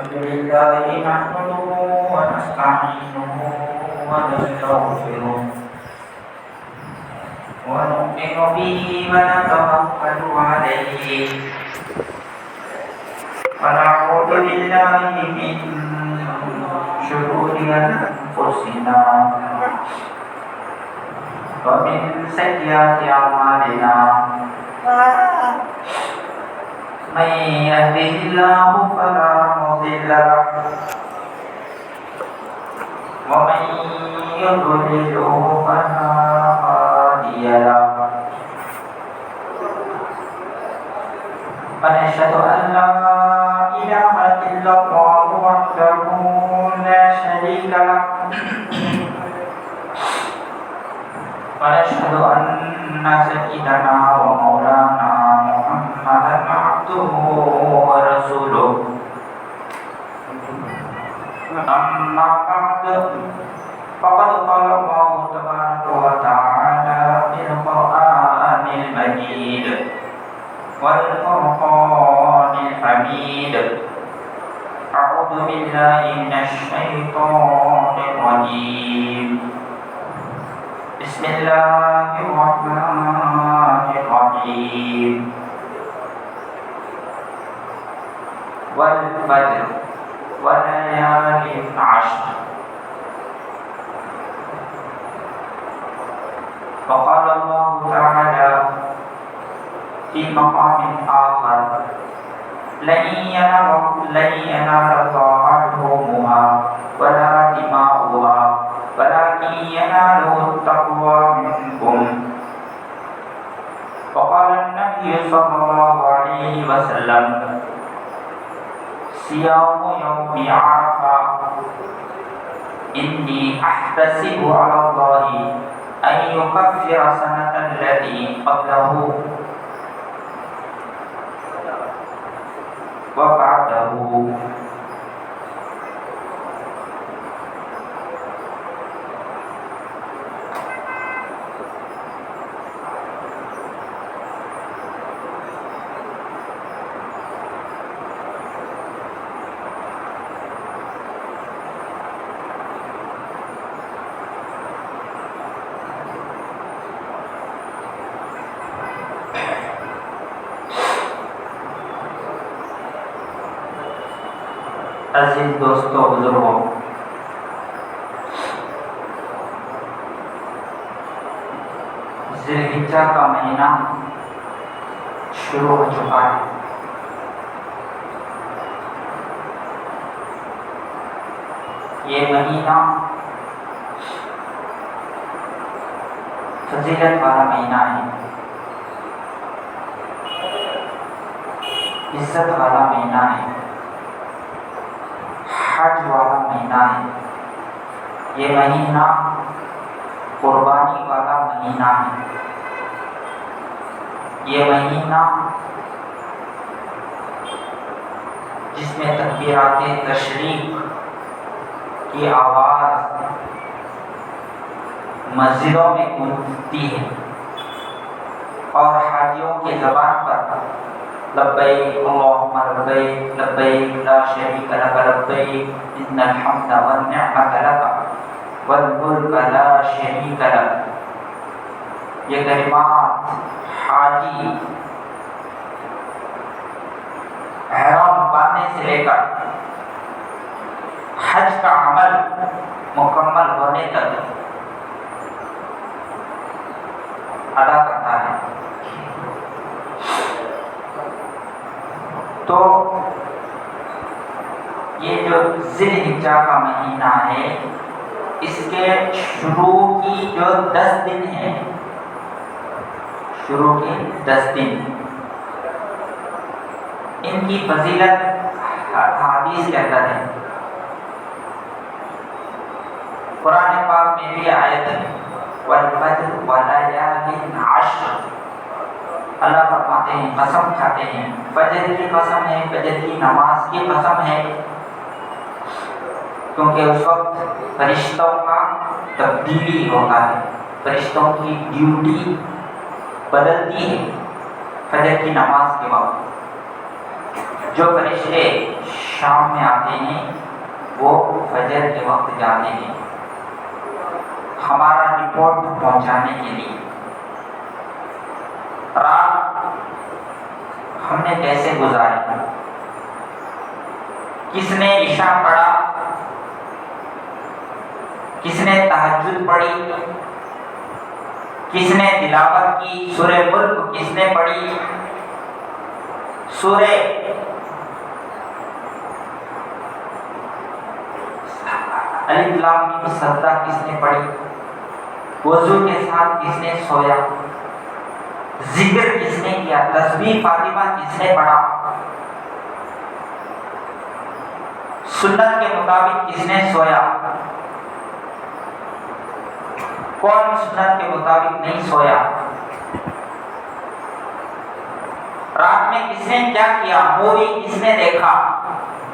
لله نحمده ونستعينه ونستغفره ونؤمن به ونتوكل عليه ونعوذ بالله من شرور أنفسنا ومن سيئات أعمالنا من يهده الله فلا مضل له ومن يضلله فلا هادي له ونشهد أن لا إله إلا الله وحده لا شريك له ونشهد أن سيدنا ومولانا محمدا عبده ورسوله أما بعد فقد قال الله تبارك وتعالى في القرآن المجيد والفرقان الحميد أعوذ بالله من الشيطان الرجيم بسم الله الرحمن الرحيم والفجر وليال عشر وقال الله تعالى في مقام آخر لن ينال الله لحومها ولا دماؤها ولكن يناله التقوى منكم وقال النبي صلى الله عليه وسلم صيام يوم عرفة إني أحتسب على الله أن يكفر سنة التي قبله وبعده عزیز دوستو بزرگوں، ذی الحجہ کا مہینہ شروع ہو چکا ہے۔ یہ مہینہ فضیلت والا مہینہ ہے، عزت والا مہینہ ہے، حج والا مہینہ ہے۔ یہ مہینہ قربانی والا مہینہ ہے۔ یہ مہینہ جس میں تکبیرات تشریق کی آواز مسجدوں میں گونجتی ہے اور حاجیوں کی زبان پر لبیک اللہم لبیک لبیک لا شریک لک لبیک ان الحمد والنعمت لک والملک لا شریک لک، یہ کلمات حاجی احرام باندھنے سے لے کر حج کا عمل مکمل ہونے تک ادا کرتا ہے۔ تو یہ جو ذی الحجہ کا مہینہ ہے، اس کے شروع کی جو 10 دن ہیں، شروع کے 10 دن، ان کی فضیلت حدیث کے اندر ہے۔ قرآن پاک میں بھی آیت ہے والفجر وليال عشر، اللہ فرماتے ہیں، قسم کھاتے ہیں، فجر کی قسم ہے، فجر کی نماز کی قسم ہے، کیونکہ اس وقت فرشتوں کا تبدیلی ہوتا ہے، فرشتوں کی ڈیوٹی بدلتی ہے، فجر کی نماز کے وقت جو فرشتے شام میں آتے ہیں وہ فجر کے وقت جاتے ہیں ہمارا رپورٹ پہنچانے کے لیے. رات ہم نے کیسے گزاری, کس نے عشاء پڑھا, کس نے تہجد پڑھی, کس نے تلاوت کی, سورہ ملک کس نے پڑھی, سورہ الف لام میم سجدہ کس نے پڑھی, وضو کے ساتھ کس نے سویا, ذکر کس نے کیا, تسبیح فاطمہ کس نے پڑھا, سنت کے مطابق کس نے سویا, کون سنت کے مطابق نہیں سویا, رات میں کس نے کیا کیا, مووی کس نے دیکھا,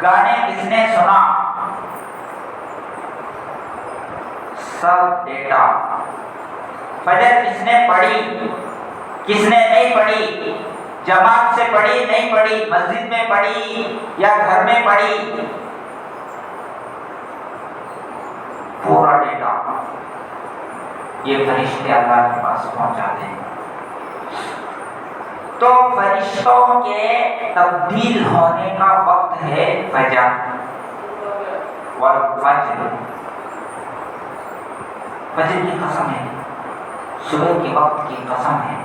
گانے کس نے سنا, سب ڈیٹا. فجر کس نے پڑھی, کس نے نہیں پڑھی, جماعت سے پڑھی نہیں پڑھی, مسجد میں پڑھی یا گھر میں پڑھی, پورا ڈیٹا یہ فرشتے اللہ کے پاس پہنچاتے ہیں. تو فرشتوں کے تبدیل ہونے کا وقت ہے فجر والفجر. فجر کی قسم ہے, صبح کے وقت کی قسم ہے.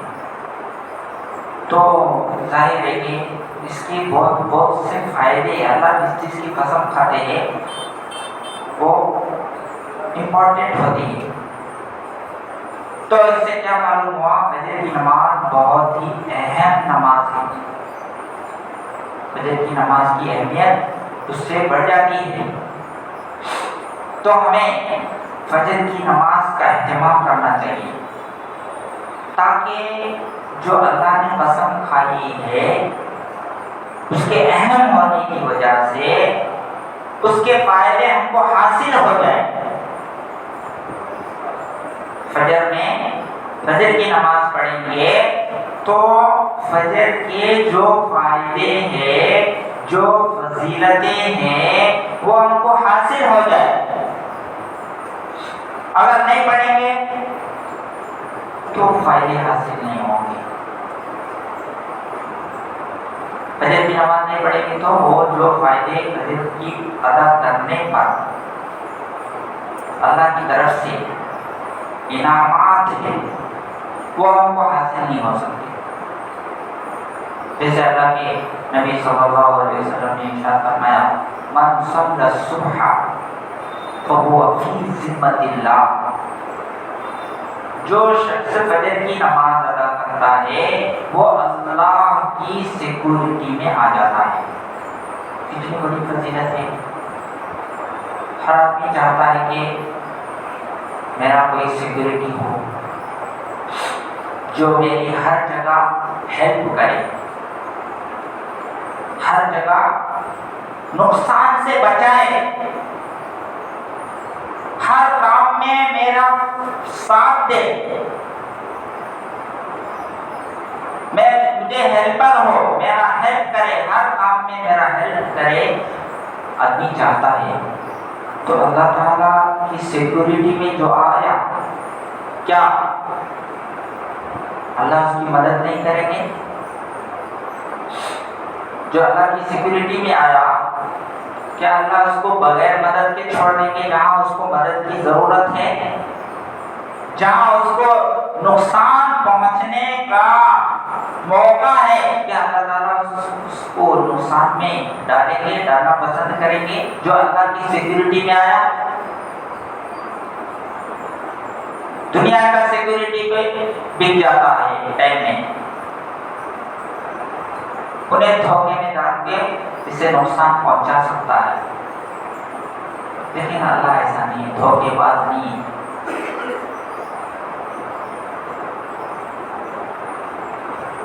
تو ظاہر ہے کہ اس کی بہت سے فائدے, اللہ جس چیز کی قسم کھاتے ہیں وہ امپورٹنٹ ہوتی ہے. تو اس سے کیا معلوم ہوا, فجر کی نماز بہت ہی اہم نماز ہے. فجر کی نماز کی اہمیت اس سے بڑھ جاتی ہے. تو ہمیں فجر کی نماز کا اہتمام کرنا چاہیے تاکہ جو اللہ نے قسم کھائی ہے اس کے اہم ہونے کی وجہ سے اس کے فائدے ہم کو حاصل ہو جائیں. فجر میں فجر کی نماز پڑھیں گے تو فجر کے جو فائدے ہیں, جو فضیلتیں ہیں وہ ہم کو حاصل ہو جائے. اگر نہیں پڑھیں گے تو فائدے حاصل نہیں ہوں گے. فجر کی نماز نہیں پڑھیں گے تو وہ جو فائدے فجر کی ادا کرنے پر اللہ کی طرف سے انعامات ہیں وہ ہم کو حاصل نہیں ہو سکتے. جیسے اللہ کے نبی صلی اللہ علیہ وسلم نے ارشاد فرمایا, من صلی الصبح فهو فی ذمۃ اللہ. جو شخص فجر کی نماز ادا کرتا ہے وہ اللہ کی سیکورٹی میں آ جاتا ہے. کتنی بڑی فضیلت ہے. ہر آدمی چاہتا ہے کہ میرا کوئی سیکورٹی ہو جو میری ہر جگہ ہیلپ کرے, ہر جگہ نقصان سے بچائے, ہر کام میں میرا ساتھ دے, مجھے ہیلپر ہو, میرا ہیلپ کرے, ہر کام میں میرا ہیلپ کرے. آدمی چاہتا ہے تو اللہ تعالیٰ کی سیکورٹی میں جو آیا, کیا اللہ اس کی مدد نہیں کریں گے؟ جو اللہ کی سیکورٹی میں آیا کیا اللہ اس کو بغیر مدد کے چھوڑ دیں گے؟ جہاں اس کو مدد کی ضرورت ہے, جہاں اس کو نقصان پہنچنے کا موقع ہے, کیا اللہ تعالیٰ اس کو نقصان میں ڈالیں گے, ڈالنا پسند کریں گے؟ جو اللہ کی سیکورٹی میں آیا, دنیا کا سیکورٹی پہ بک جاتا ہے ٹائم میں, انہیں دھوکے میں ڈال کے اسے نقصان پہنچا سکتا ہے. لیکن اللہ ایسا نہیں ہے, دھوکے باز نہیں ہے.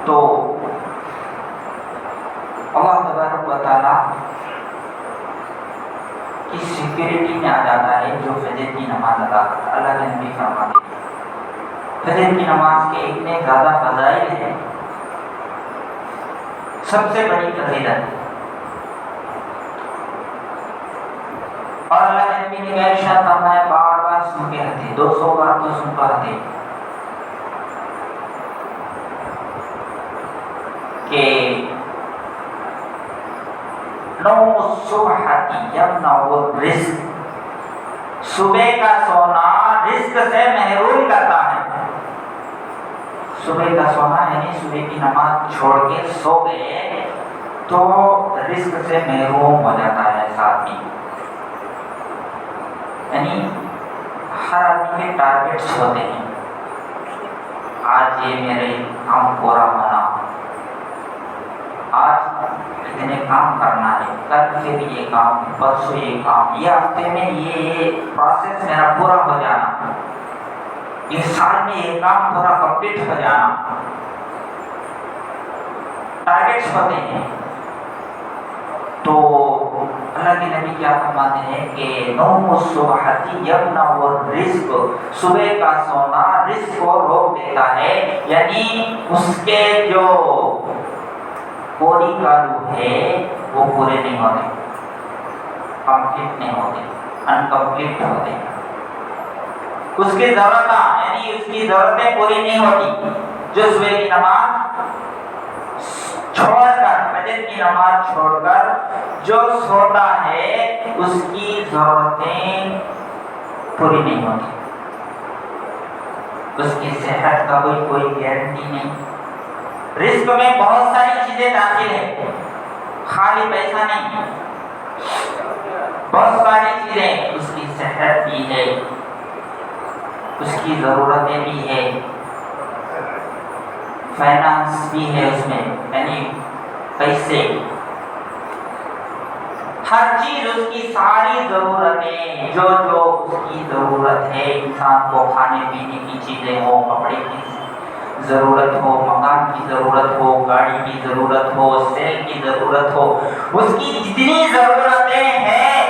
تو اللہ تبارک و تعالیٰ کی سیکورٹی میں آ جاتا ہے جو فجر کی نماز ادا کرتا ہے. اللہ کے نبی فرماتے ہیں فجر کی نماز کے اتنے زیادہ فضائل ہیں سب سے بڑی فضیلت. اور اللہ کے نبی نے ارشاد فرمایا بار بار سن کے ہتے 200 بار تو سن کے ہتے کہ نوم الصبح یمنع الرزق، صبح کا سونا رزق سے محروم کرتا ہے. صبح کا سونا یعنی صبح کی نماز چھوڑ کے سو گئے تو رزق سے محروم ہو جاتا ہے آدمی. یعنی ہر آدمی کے ٹارگیٹس ہوتے ہیں. آج یہ میرے کام پورا ہونا، آج اتنے کام کرنا ہے، کل پھر یہ کام، پرسوں یہ کام، یہ ہفتے میں یہ پروسیس میرا پورا ہو جانا، اس سال میں یہ کام پورا کمپلیٹ ہو جانا. ٹارگیٹس ہوتے ہیں. تو اللہ کے نبی کیا فرماتے ہیں کہ نوم الصبح یمنع الرزق، صبح کا سونا رزق کو روک دیتا ہے. یعنی اس کے جو پوری کالو ہے وہ پورے نہیں ہوتے، کمپلیٹ نہیں ہوتے، انکمپلیٹ ہوتے. اس کی ضرورتیں یعنی اس کی ضرورتیں پوری نہیں ہوتی. جو صبح کی نماز چھوڑ کر، فجر کی نماز چھوڑ کر جو سوتا ہے اس کی ضرورتیں پوری نہیں ہوتی. اس کی صحت کا کوئی گارنٹی نہیں. رزق میں بہت ساری چیزیں داخل ہیں، خالی پیسہ نہیں، بہت ساری چیزیں. اس کی صحت بھی ہے، اس کی ضرورتیں بھی ہے، فائنانس بھی ہے اس میں، یعنی پیسے، ہر چیز اس کی ساری ضرورتیں جو اس کی ضرورت ہے. انسان کو کھانے پینے کی چیزیں ہو، کپڑے کی ضرورت ہو، مکان کی ضرورت ہو، گاڑی کی ضرورت ہو، سیل کی ضرورت ہو، اس کی جتنی ضرورتیں ہیں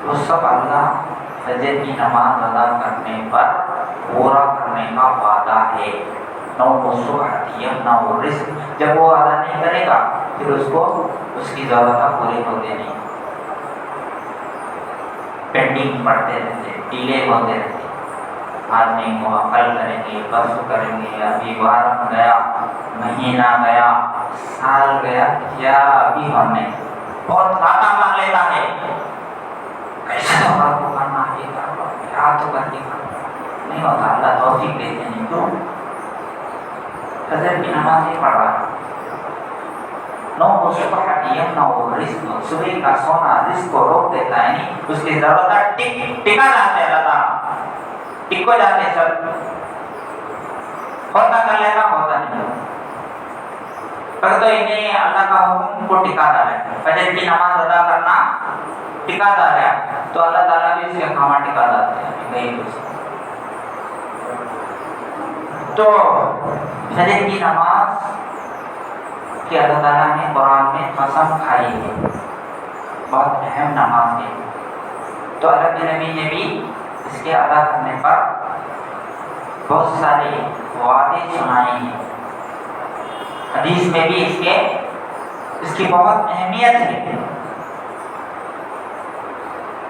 وہ سب اللہ فجر کی نماز ادا کرنے پر پورا کرنے کا وعدہ ہے. نوم الصبح یمنع الرزق، جب وہ ادا نہیں کرے گا پھر اس کو اس کی ضرورتیں پوری ہوتے نہیں، پینڈنگ پڑتے رہتے، ڈیلے ہوتے رہتے. آج نہیں ہوا، کل کریں گے، پرسوں کریں گے، ابھی وار گیا، مہینہ گیا، سال گیا، کیا ابھی ہم نے بہت لاتا مار لیتا ہے. ایسا کو کرنا ہے، کیا تو کر کے نہیں ہوتا. اللہ توفیق دیتے ہیں. کیوں؟ فجر کی نماز نہیں پڑھ رہا. نوم الصبح یمنع الرزق، صبح کا سونا رزق کو روک دیتا ہے. یعنی اس کی ضرورت ٹکا جاتے اللہ تعالیٰ، ٹکو جاتے سب. ہوتا کر لینا، ہوتا نہیں پر تو انہیں اللہ کا حکم کو ٹکاتا ہے. فجر کی نماز ادا کرنا ٹکاتا ہے تو اللہ تعالیٰ بھی اس کے کام ٹکا دیتے ہیں. تو فجر کی نماز کہ اللہ تعالیٰ نے قرآن میں قسم کھائی ہے، بہت اہم نماز ہے. تو اللہ کے نبی نے بھی اس کے ادا کرنے پر بہت سارے وعدے سنائے ہیں. حدیث میں بھی اس کی بہت اہمیت ہے.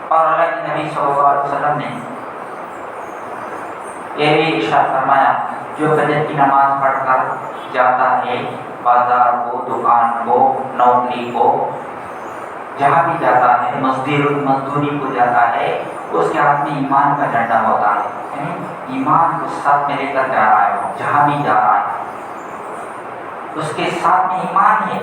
اور اللہ کے نبی صلی اللہ علیہ وسلم نے یہ بھی ارشاد فرمایا جو فجر کی نماز پڑھ کر جاتا ہے بازار کو، دکان کو، نوکری کو، جہاں بھی جاتا ہے، مزدوری کو جاتا ہے، اس کے ہاتھ میں ایمان کا ڈنڈا ہوتا ہے. یعنی ایمان کو ساتھ میں لے کر جا رہا ہے، جہاں بھی جا رہا ہے اس کے ساتھ میں ایمان ہے.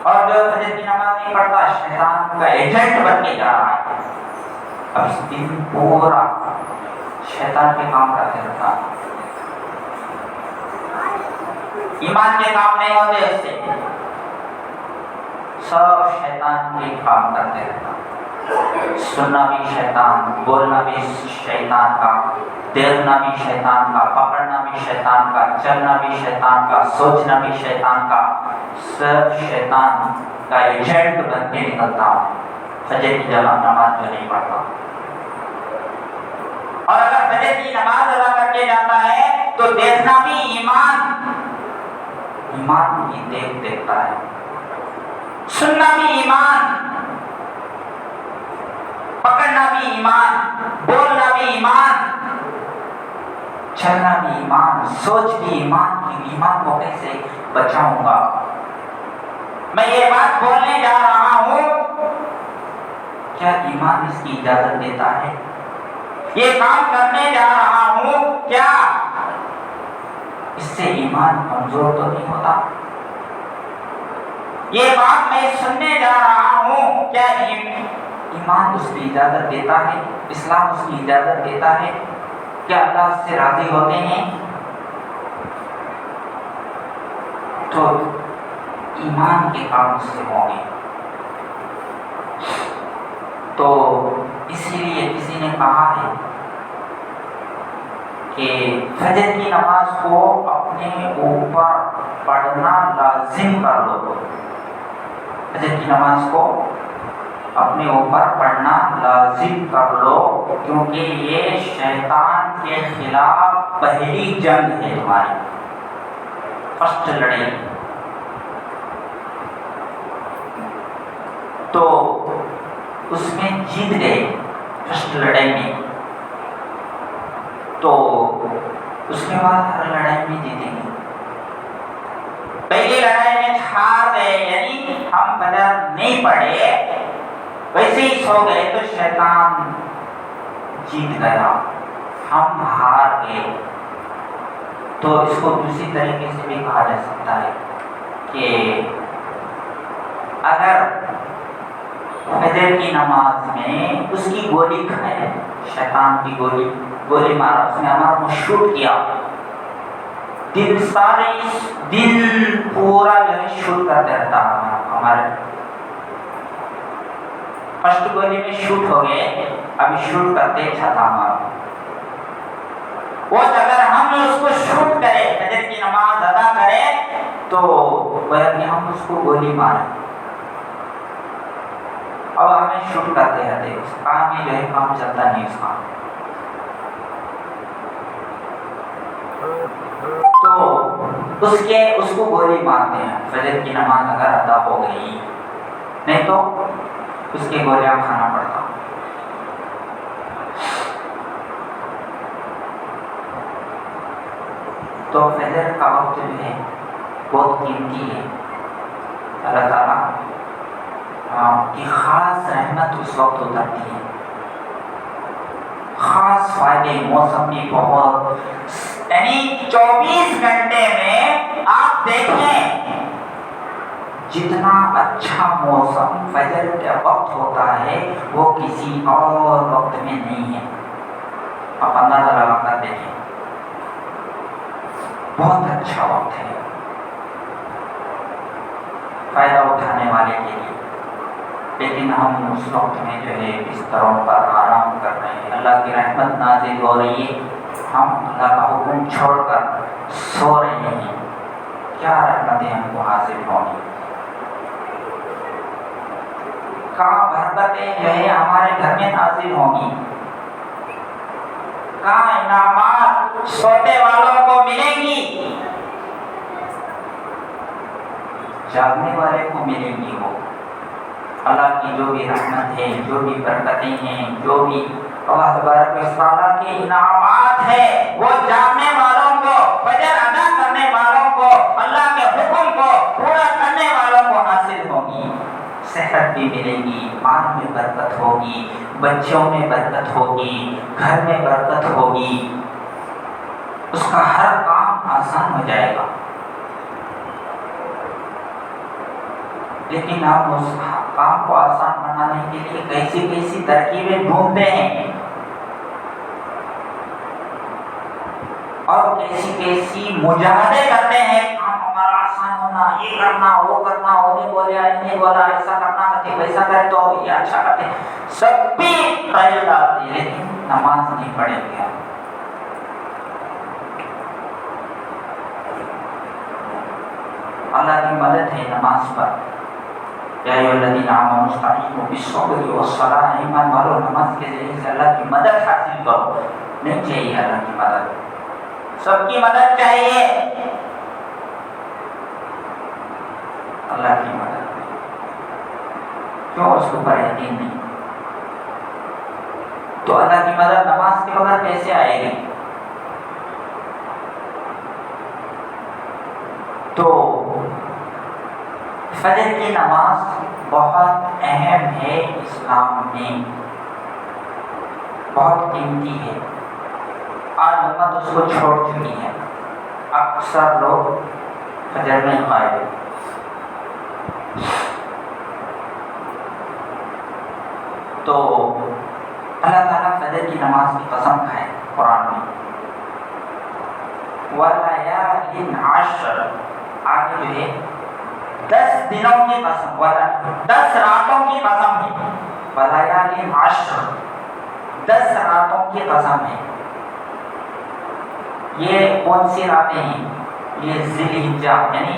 اور جو فجر کی نماز نہیں پڑھتا شیطان کا ایجنٹ بن کے جا رہا ہے. اب اس دن پورا شیطان کے کام کرتے رہتا ہے، ایمان کے کام نہیں ہوتے، اس سے سب شیطان کے کام کرتے رہتا. سننا بھی شیطان، بولنا بھی شیطان کا، دیکھنا بھی شیطان کا، پکڑنا بھی شیطان کا، چلنا بھی شیطان کا، سوچنا بھی شیطان کا. سب شیطان کا ایجنٹ بن کے نکلتا ہے فجر کی جگہ نماز جو نہیں پڑھتا. اور اگر فجر کی نماز ادا کر کے جاتا ہے تو دیکھنا بھی ایمان کی دیکھتا ہے، سننا بھی ایمان، پکڑنا بھی ایمان، بولنا بھی ایمان، چلنا بھی ایمان، سوچ بھی ایمان کی ایمان کو کیسے بچاؤں گا؟ میں یہ بات بولنے جا رہا ہوں، کیا ایمان اس کی اجازت دیتا ہے؟ یہ کام کرنے جا رہا ہوں، کیا اس سے ایمان کمزور تو نہیں ہوتا؟ یہ بات میں سننے جا رہا ہوں، کیا ایمان اس کی اجازت دیتا ہے؟ اسلام اس کی اجازت دیتا ہے؟ کیا اللہ اس سے راضی ہوتے ہیں؟ تو ایمان کے کام اس سے ہوں گے۔ تو اسی لیے کسی نے کہا ہے کہ فجر کی نماز کو اپنے اوپر پڑھنا لازم کر لو، فجر کی نماز کو اپنے اوپر پڑھنا لازم کر لو، کیونکہ یہ شیطان کے خلاف پہلی جنگ ہے ہماری، فرسٹ لڑائی۔ تو اس میں جیت گئے فرسٹ لڑائی میں، تو اس کے بعد ہر لڑائی میں جیتیں گے۔ پہلی لڑائی میں ہار گئے، یعنی ہم فجر نہیں پڑھے، ویسے ہی سو گئے تو شیطان جیت گیا، ہم ہار گئے۔ تو اس کو دوسری طریقے سے بھی کہا جا سکتا ہے کہ اگر فجر کی نماز میں اس کی گولی کھائے، شیطان کی گولی مارا، اس نے ہمارا کو شوٹ کیا، دل پورا جو ہے شوٹ کرتے رہتا ہمارے، فرسٹ گولی میں شوٹ ہو گئے، ابھی شوٹ کرتے چھتا ہمارا، وہ اگر ہم اس کو شوٹ کرے، فجر کی نماز ادا کرے، تو ہم اس کو گولی مارے، اب ہمیں شوٹ کرتے رہتے، اس کام میں جو ہے کام چلتا نہیں اس کام۔ تو اس کو گولی مارتے ہیں، فجر کی نماز اگر ادا ہو گئی، نہیں تو اس کے گولیاں کھانا پڑتا۔ تو فجر کا وقت جو ہے بہت قیمتی ہے، اللہ تعالیٰ کی خاص رحمت اس وقت اترتی ہے، خاص فائدے، موسم بھی بہت، یعنی 24 گھنٹے میں آپ دیکھیں جتنا اچھا موسم فجر کے وقت ہوتا ہے وہ کسی اور وقت میں نہیں ہے، آپ اندازہ لگا کر دیکھیں، بہت اچھا وقت ہے فائدہ اٹھانے والے کے لیے، لیکن ہم اس وقت میں جو ہے بستروں پر آرام کر رہے ہیں، اللہ کی رحمت نازل ہو رہی ہے، ہم اللہ کا حکم چھوڑ کر سو رہے ہیں، کیا رحمتیں ہم کو حاصل ہوں گی، کہاں برکتیں جو ہے ہمارے گھر میں نازل ہوں گی، کہاں انعامات سوتے والوں کو ملیں گی، جاگنے والے کو ملیں گی، وہ اللہ کی جو بھی رحمت ہے، جو بھی برکتیں ہیں، جو بھی اللہ تبارک و تعالیٰ کے انعامات ہیں، وہ جاگنے والوں کو، فجر ادا کرنے والوں کو، اللہ کے حکم کو پورا کرنے والوں کو حاصل ہوگی، صحت بھی ملے گی، مال میں برکت ہوگی، بچوں میں برکت ہوگی، گھر میں برکت ہوگی، اس کا ہر کام آسان ہو جائے گا۔ لیکن ہم اس کام کو آسان بنانے کے لیے کیسی ترکیبیں ڈھونڈتے ہیں اور کیسی مجاہدے کرتے ہیں، کام ہمارا آسان ہونا، یہ کرنا، وہ کرنا، انہیں بولیا، انہیں بولا، ایسا کرنا کرتے، ویسا کرے تو یہ اچھا کرتے، سب بھی خیال ڈالتے ہیں، لیکن نماز نہیں پڑھیں گے۔ اللہ کی مدد ہے نماز پر، یا ایھا الذین آمنوا استعینوا بالصبر والصلاۃ، ایمان والو نماز کے ذریعے سے اللہ کی مدد حاصل کرو، نہیں چاہیے اللہ کی مدد، سب کی مدد چاہیے، اللہ کی مدد کیوں؟ اس کے اوپر یقین نہیں تو اللہ کی مدد نماز کے بغیر کیسے آئے گی؟ تو فجر کی نماز بہت اہم ہے اسلام میں، بہت قیمتی ہے، آج امت اس کو چھوڑ چکی ہے، اکثر لوگ فجر میں غائب۔ تو اللہ تعالیٰ فجر کی نماز کی قسم کھائے قرآن میں، وَلَيَالٍ عَشْرٍ، آگے جو ہے 10 دنوں کی قسم، 10 راتوں کی قسم ہے، وَلَيَالٍ عَشْرٍ، 10 راتوں کی قسم ہے۔ یہ کون سی راتیں ہیں؟ یہ ذی الحجہ یعنی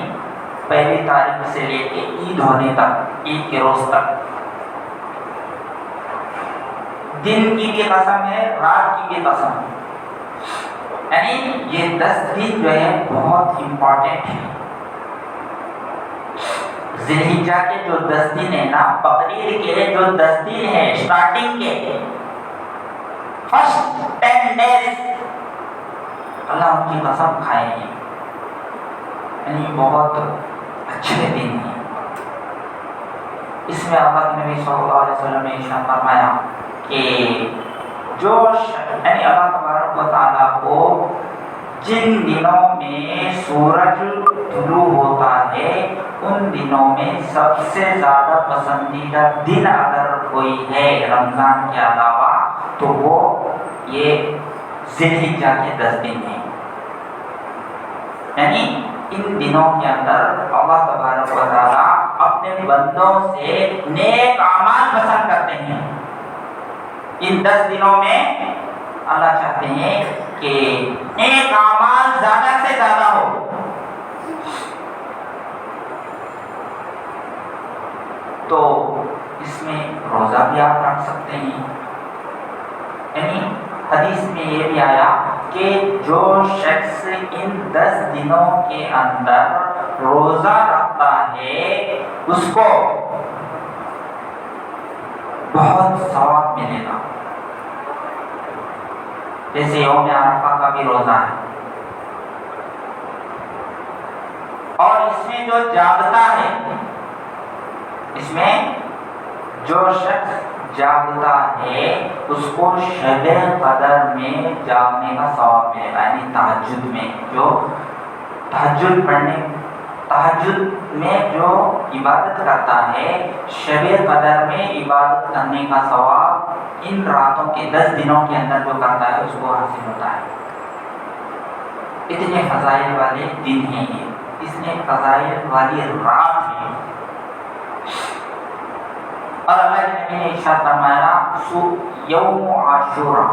پہلی تاریخ سے لے کے عید ہونے تک، عید کے روز تک، دن کی بھی قسم ہے، رات کی بھی قسم ہے، یعنی یہ 10 دن جو ہے بہت امپورٹنٹ ہے۔ ذی الحجہ کے جو 10 دن ہیں نا، بقرعید کے جو 10 دن ہیں اسٹارٹنگ کے فرسٹ 10 days، اللہ ان کی قسم کھائے ہیں، یعنی بہت اچھے دن ہیں۔ اس میں اللہ کے نبی صلی اللہ علیہ وسلم نے ارشاد فرمایا کہ جو یعنی اللہ تبارک و تعالیٰ کو جن دنوں میں سورج طلوع ہوتا ہے ان دنوں میں سب سے زیادہ پسندیدہ دن اگر کوئی ہے رمضان کے علاوہ تو وہ یہ ذی الحجہ کے 10 دن ہیں، یعنی ان دنوں کے اندر اللہ تبارک و تعالیٰ اپنے بندوں سے نیک اعمال پسند کرتے ہیں۔ ان 10 دنوں میں اللہ چاہتے ہیں کہ نیک اعمال زیادہ سے زیادہ ہو۔ تو اس میں روزہ بھی آپ رکھ سکتے ہیں، یعنی حدیث میں یہ بھی آیا کہ جو شخص ان 10 دنوں کے اندر روزہ رکھتا ہے اس کو بہت ثواب ملے گا، جیسے یوم عرفہ کا بھی روزہ ہے۔ اور اس میں جو جاگتا ہے، اس میں جو شخص جاگتا ہے اس کو شب قدر میں جاگنے کا ثواب ملے گا، یعنی تہجد میں جو تہجد پڑھنے، تہجد میں جو عبادت کرتا ہے، شب قدر میں عبادت کرنے کا ثواب ان راتوں کے 10 دنوں کے اندر جو کرتا ہے اس کو حاصل ہوتا ہے۔ اتنے فضائل والے دن ہیں یہ، اتنے فضائل والی رات ہے۔ اور اللہ کے نبی نے ارشاد فرمایا یوم عاشورہ،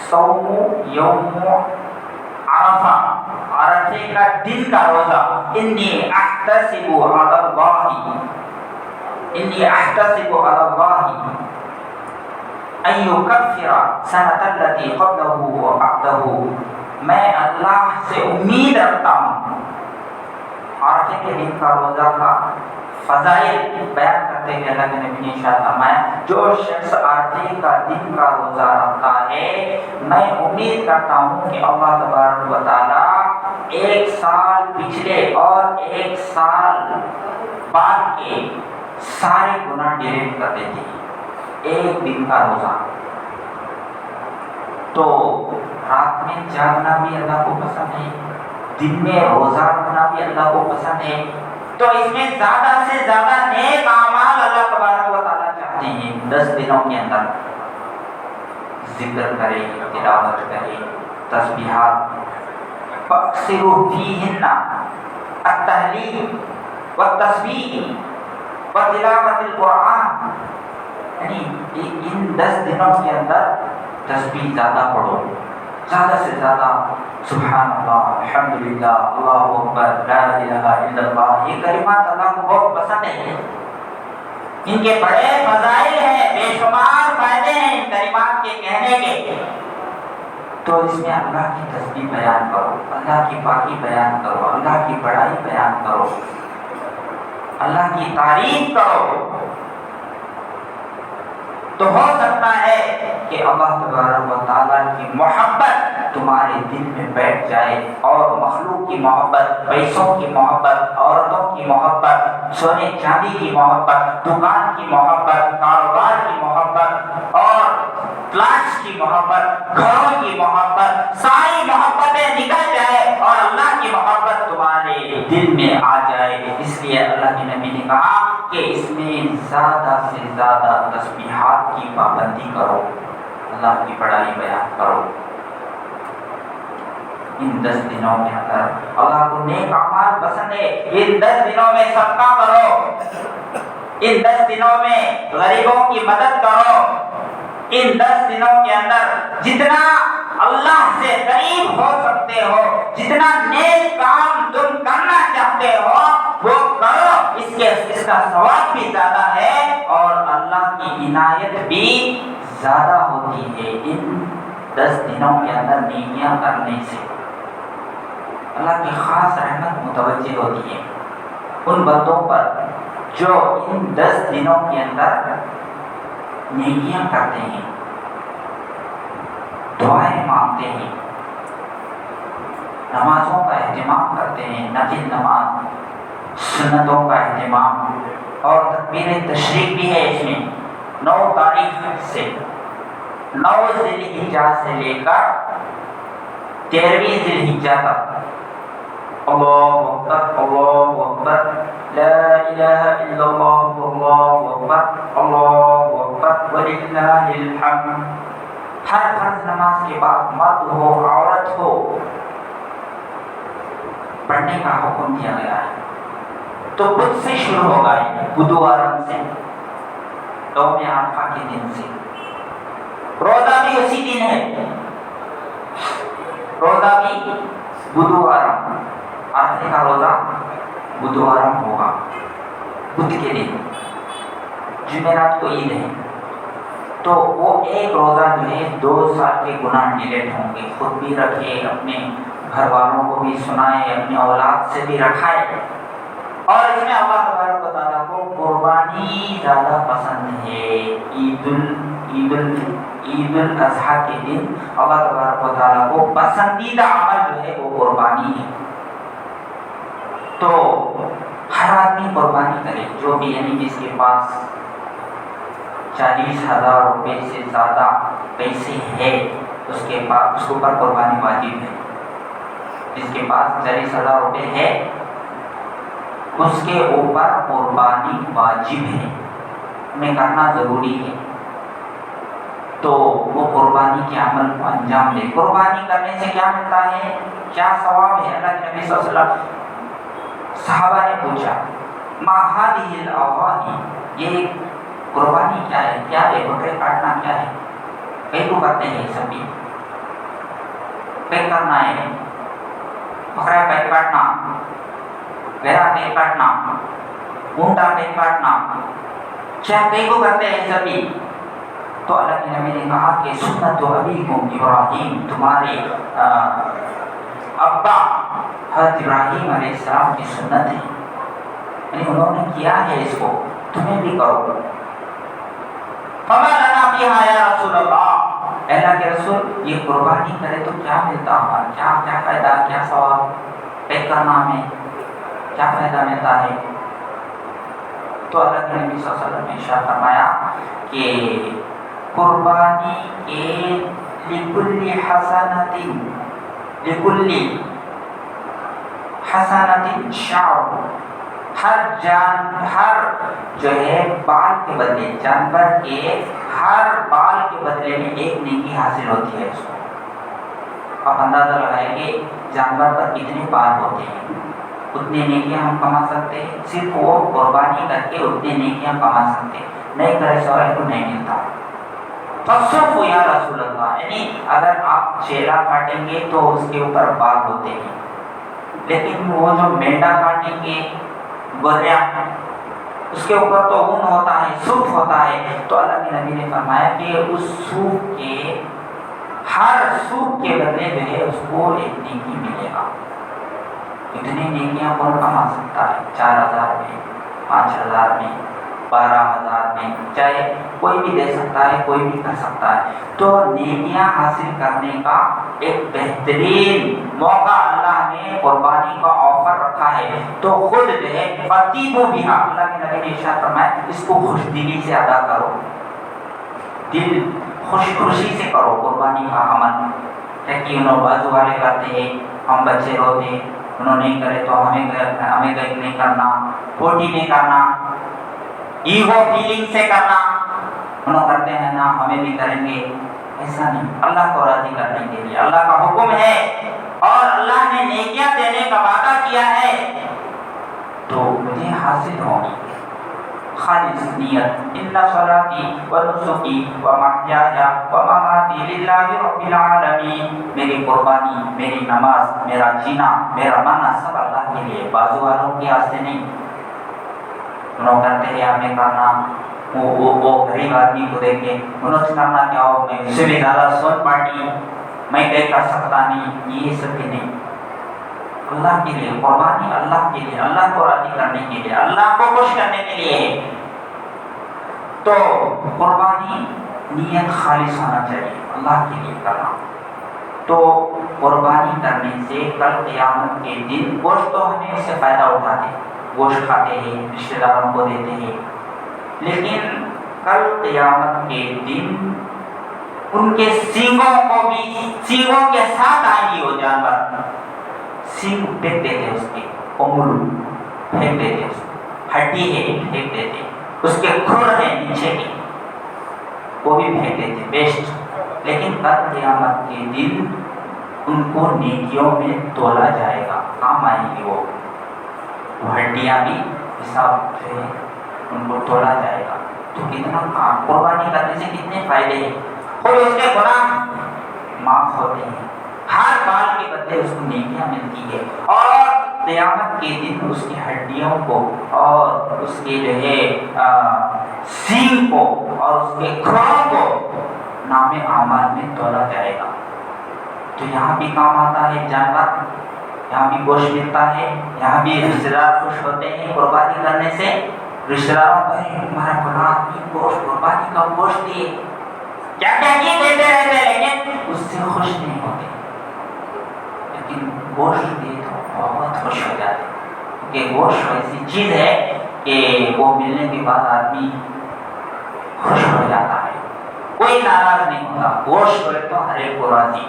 صوم یوم عرفہ، عرفے کا دن کا روزہ، انی احتسب علی اللہ، انی احتسب علی اللہ ان یکفر سنۃ التی قبلہ و بعدہ، میں اللہ سے امید رکھتا ہوں۔ عرفے کے دن کا روزہ کا فضائل بیان کرتے ہوئے اللہ کے نبی نے ارشاد فرمایا جو شخص عرفے کا دن کا روزہ رکھتا ہے میں امید کرتا ہوں کہ اللہ تبارک و تعالی 1 سال پچھلے اور 1 سال بعد کے سارے گناہ ڈیلیٹ کر دیتے ہیں، ایک دن کا روزہ۔ تو رات میں جاگنا بھی اللہ کو پسند ہے، دن میں روزہ رکھنا بھی اللہ کو پسند ہے، تو اس میں زیادہ سے زیادہ نیک اعمال اللہ تبارک و تعالیٰ چاہتے ہیں۔ 10 دنوں کے اندر ذکر کرے، تلاوت کرے، تسبیحات، فاکثروا فیہن التہلیل والتسبیح وتلاوت القرآن، یعنی ان 10 دنوں کے اندر تسبیح زیادہ پڑھو، زیادہ سے زیادہ سبحان اللہ، الحمدللہ، اللہ اکبر، لا الہ الا اللہ، یہ کلمات اللہ کو بہت پسند ہیں، ان کے بڑے فضائل ہیں، بے شمار فائدے ہیں ان کلمات کے کہنے کے۔ تو اس میں اللہ کی تسبیح بیان کرو، اللہ کی پاکی بیان کرو، اللہ کی بڑائی بیان کرو، اللہ کی تعریف کرو، تو ہو سکتا ہے کہ اللہ تبارک و تعالیٰ کی محبت تمہارے دل میں بیٹھ جائے، اور مخلوق کی محبت، پیسوں کی محبت، عورتوں کی محبت، سونے چاندی کی محبت، دکان کی محبت، کاروبار کی محبت، اور پلاٹس کی محبت، گھروں کی محبت، ساری محبتیں نکل جائے اور اللہ کی محبت تمہارے دل میں آ جائے۔ اس لیے اللہ کے نبی نے کہا کہ اس میں زیادہ سے زیادہ تسبیحات کی پابندی کرو، اللہ کی بڑائی بیان کرو۔ ان 10 دنوں کے اندر اللہ کو نیک اعمال پسند ہے، ان 10 دنوں میں صدقہ کرو، ان 10 دنوں میں غریبوں کی مدد کرو، ان 10 دنوں کے اندر جتنا اللہ سے قریب ہو سکتے ہو، جتنا نیک کام تم کرنا چاہتے ہو وہ کرو، اس کا ثواب بھی زیادہ ہے اور اللہ کی عنایت بھی زیادہ ہوتی ہے ان 10 دنوں کے اندر نیکیاں کرنے سے۔ اللہ کی خاص رحمت متوجہ ہوتی ہے ان بندوں پر جو ان 10 دنوں کے اندر نیکیاں کرتے ہیں، دعائیں مانگتے ہیں، نمازوں کا اہتمام کرتے ہیں، نفل نماز، سنتوں کا اہتمام، اور تکبیر تشریق بھی ہے اس میں 9 تاریخ سے 9 ذی الحجہ سے لے کر 13ویں ذی الحجہ تک اللہ اکبر اللہ اکبر لا الہ الا اللہ اللہ اکبر اللہ اکبر وللہ الحمد۔ ہر فرض نماز کے بعد مرد ہو عورت ہو پڑھنے کا حکم دیا گیا ہے۔ تو بدھ سے شروع ہوگا، بدھوارم سے، یوم عرفہ کے دن سے۔ روزہ بھی اسی دن ہے، روزہ بھی بدھوارم، عرفے کا روزہ بدھوارم ہوگا، بدھ کے دن، جمعرات کو عید ہے، تو وہ ایک روزہ جو ہے 2 سال کے گناہ ڈیلیٹ ہوں گے، خود بھی رکھے، اپنے گھر والوں کو بھی سنائے، اپنے اولاد سے بھی رکھائے۔ اور اس میں اللہ تبارک و تعالیٰ کو قربانی زیادہ پسند ہے۔ عید الاضحیٰ کے دن اللہ تبارک و تعالیٰ کو پسندیدہ عمل جو ہے وہ قربانی ہے۔ تو ہر آدمی قربانی کرے، جو بھی یعنی جس کے پاس 40,000 روپے سے زیادہ پیسے ہے اس کے اوپر قربانی واجب ہے۔ جس کے پاس 40,000 روپے ہے اس کے اوپر قربانی واجب ہے، ہمیں کرنا ضروری ہے۔ تو وہ قربانی کے عمل کو انجام دے۔ قربانی کرنے سے کیا ملتا ہے، کیا ثواب ہے؟ اللہ کے نبی صلی اللہ علیہ وسلم، صحابہ نے پوچھا ما هذه الاضاحی، یہ قربانی کیا ہے؟ کیا ہے بکرے کاٹنا؟ کیا ہے؟ کئی کو کرتے ہیں سبھی، پیک کرنا ہے، بکرا پیک کاٹنا، گھیرا پیک کاٹنا، اونٹا پیک کاٹنا، کیا کئی کو کرتے ہیں سبھی؟ تو اللہ کے نبی نے کہا کہ سنت ابیکم ابراہیم، تمہارے ابا حضرت ابراہیم علیہ السلام کی سنت ہے، یعنی انہوں نے کیا ہے، اس کو تمہیں بھی کرو۔ فما لنا فیہا یا رسول اللہ، اللہ کے رسول یہ قربانی کرے تو کیا ملتا ہمارا، کیا فائدہ، کیا ثواب، پیک کرنا میں کیا فائدہ ملتا ہے؟ تو اللہ کے نبی صلی اللہ علیہ وسلم نے ارشاد فرمایا کہ قربانی کے لکل حسنۃ شعر، ہر جو ہے بال کے بدلے، جانور کے ہر بال کے بدلے میں ایک نیکی حاصل ہوتی ہے اس کو۔ آپ اندازہ لگائیں گے جانور پر کتنے بال ہوتے ہیں، اتنے نیکیاں ہم کما سکتے ہیں، صرف وہ قربانی کر کے اتنے نیکیاں کما سکتے ہیں، نہیں کرے سوائے کو نہیں ملتا۔ فصف یا رسول اللہ، یعنی اگر آپ چیلا کاٹیں گے تو اس کے اوپر بال ہوتے ہیں، لیکن وہ جو مینڈا کاٹیں گے، گوریا، اس کے اوپر تو اون ہوتا ہے، صوف ہوتا ہے۔ تو اللہ کے نبی نے فرمایا کہ اس صوف کے ہر سود کے بدلے جو ہے اس کو ایک نیکی ملے گا. اتنی نیکیاں کون کما سکتا ہے؟ 4,000 میں، 5,000 میں، 12,000 میں، چاہے کوئی بھی دے سکتا ہے، کوئی بھی کر سکتا ہے. تو نیکیاں حاصل کرنے کا ایک بہترین موقع اللہ نے قربانی کا آفر رکھا ہے. تو خود جو ہے فتیبو بہا، اللہ کے نبی نے ارشاد فرمایا اس کو خوش دلی سے ادا کرو، دل خوشی سے کرو. قربانی کا عمل ہے کہ انہوں بازو والے کرتے ہیں، ہم بچے روتے ہیں، انہوں نہیں کرے تو ہمیں نہیں کرنا، پوٹی نہیں کرنا، ایگو فیلنگ سے کرنا، انہوں کرتے ہیں نا ہمیں بھی کریں گے. ایسا نہیں، اللہ کو راضی کرنے کے لیے اللہ کا حکم ہے اور اللہ نے نیکیاں دینے کا وعدہ کیا ہے تو مجھے حاصل ہوگی. خالص نیت، ان صلاتی و نسکی و محیایا و مماتی للہ رب العالمین، میری قربانی، میری نماز، میرا جینا، میرا مرنا سب اللہ کے لیے، بازو والوں کے واسطے نہیں. انہوں کرتے ہیں ہمیں کرنا، وہ غریب آدمی کو دیکھ کے انہوں سے کرنا کیا ہو، میں اس سے بھی زیادہ سون پارٹی ہوں، میں کہیں کر سکتا نہیں، یہ سب بھی نہیں. اللہ کے لیے قربانی، اللہ کے لیے، اللہ کو راضی کرنے کے لیے، اللہ کو خوش کرنے کے لیے. تو قربانی نیت خالص ہونا چاہیے، اللہ کے لیے کرنا. تو قربانی کرنے سے کل قیامت کے دن گوشت تو ہمیں اس سے فائدہ اٹھاتے ہیں، گوشت کھاتے ہیں، رشتہ داروں کو دیتے ہیں، لیکن کل قیامت کے دن ان کے سینگوں کو بھی، سینگوں کے ساتھ آئیں گی وہ جانور، سینگ پھینک دیتے اس کے، انگل پھینک دیتے، اس ہڈی ہے پھینک دیتے، اس کے کھر ہیں نیچے کی وہ بھی پھینک دیتے بیسٹ. لیکن کل قیامت کے دن ان کو نیکیوں میں تولا جائے گا، کام آئیں گی وہ ہڈیاں بھی حساب سے ان کو تولا جائے گا. تو کتنا کام، قربانی کرنے سے کتنے فائدے ہیں. اور اس کے گناہ معاف ہوتے ہیں، ہر بال کے بدلے اس کو نیکیاں ملتی ہے. اور قیامت کے دن اس کی ہڈیوں کو اور اس کے جو ہے سینگ کو اور اس کے کھروں کو نام اعمال میں تولا جائے گا. تو یہاں بھی کام آتا ہے جانور، یہاں بھی گوشت ملتا ہے، یہاں بھی رشتہ دار خوش ہوتے ہیں قربانی کرنے سے. رشتہ داروں کو ہمارا فلاں گوشت، قربانی کا گوشت دیے، کیا کیا یہ دیتے رہتے لیکن اس سے خوش نہیں ہوتے. لیکن گوشت دے تو بہت خوش ہو جاتے، کیونکہ گوشت ایسی چیز ہے کہ وہ ملنے کے بعد آدمی خوش ہو جاتا ہے، کوئی ناراض نہیں ہوتا. گوشت ہوئے تو ہر ایک کو راضی.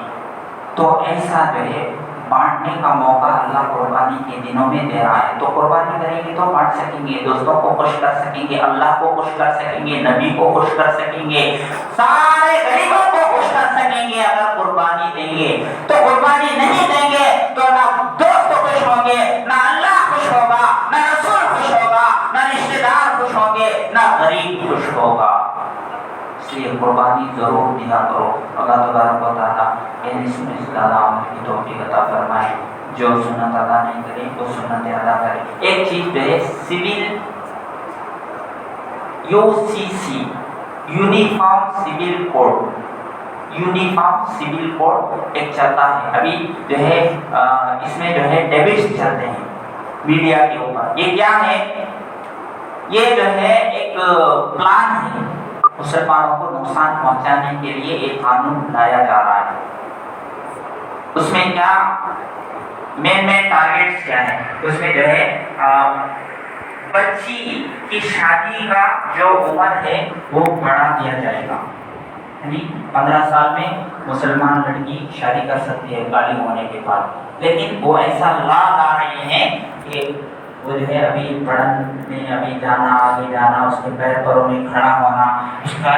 تو ایسا جو ہے بانٹنے کا موقع اللہ قربانی کے دنوں میں دے رہا ہے. تو قربانی کریں گے تو بانٹ سکیں گے، دوستوں کو خوش کر سکیں گے، اللہ کو خوش کر سکیں گے، نبی کو خوش کر سکیں گے، سارے غریبوں کو خوش کر سکیں گے اگر قربانی دیں گے. تو قربانی نہیں دیں گے تو نہ دوست خوش ہوں گے، نہ اللہ خوش ہوگا، نہ رسول خوش ہوگا، نہ رشتہ دار خوش ہوں گے، نہ غریب خوش ہوگا. اس لیے قربانی ضرور دیا کرو. اللہ تبارک و تعالیٰ سنت زیادہ عمل کی توفیق عطا فرمائے. جو سنت ادا نہیں کرے وہ سنت ادا کرے. ایک چیز جو ہے civil UCC uniform civil code, uniform civil code ایک چلتا ہے ابھی جو ہے اس میں جو ہے ڈیبٹس چلتے ہیں میڈیا کے اوپر. یہ کیا ہے؟ یہ جو ہے ایک پلان ہے، مسلمانوں کو نقصان پہنچانے کے لیے ایک قانون لایا جا رہا ہے. اس میں کیا مین ٹارگیٹس کیا ہے؟ اس میں جو ہے بچی کی شادی کا جو عمر ہے وہ بڑھا دیا جائے گا. یعنی 15 سال میں مسلمان لڑکی شادی کر سکتی ہے بالغ ہونے کے بعد. لیکن وہ ایسا لا رہے ہیں کہ وہ جو ہے ابھی پڑھنے، ابھی جانا، آگے جانا، اس کے پیر پروں میں کھڑا ہونا، اس کا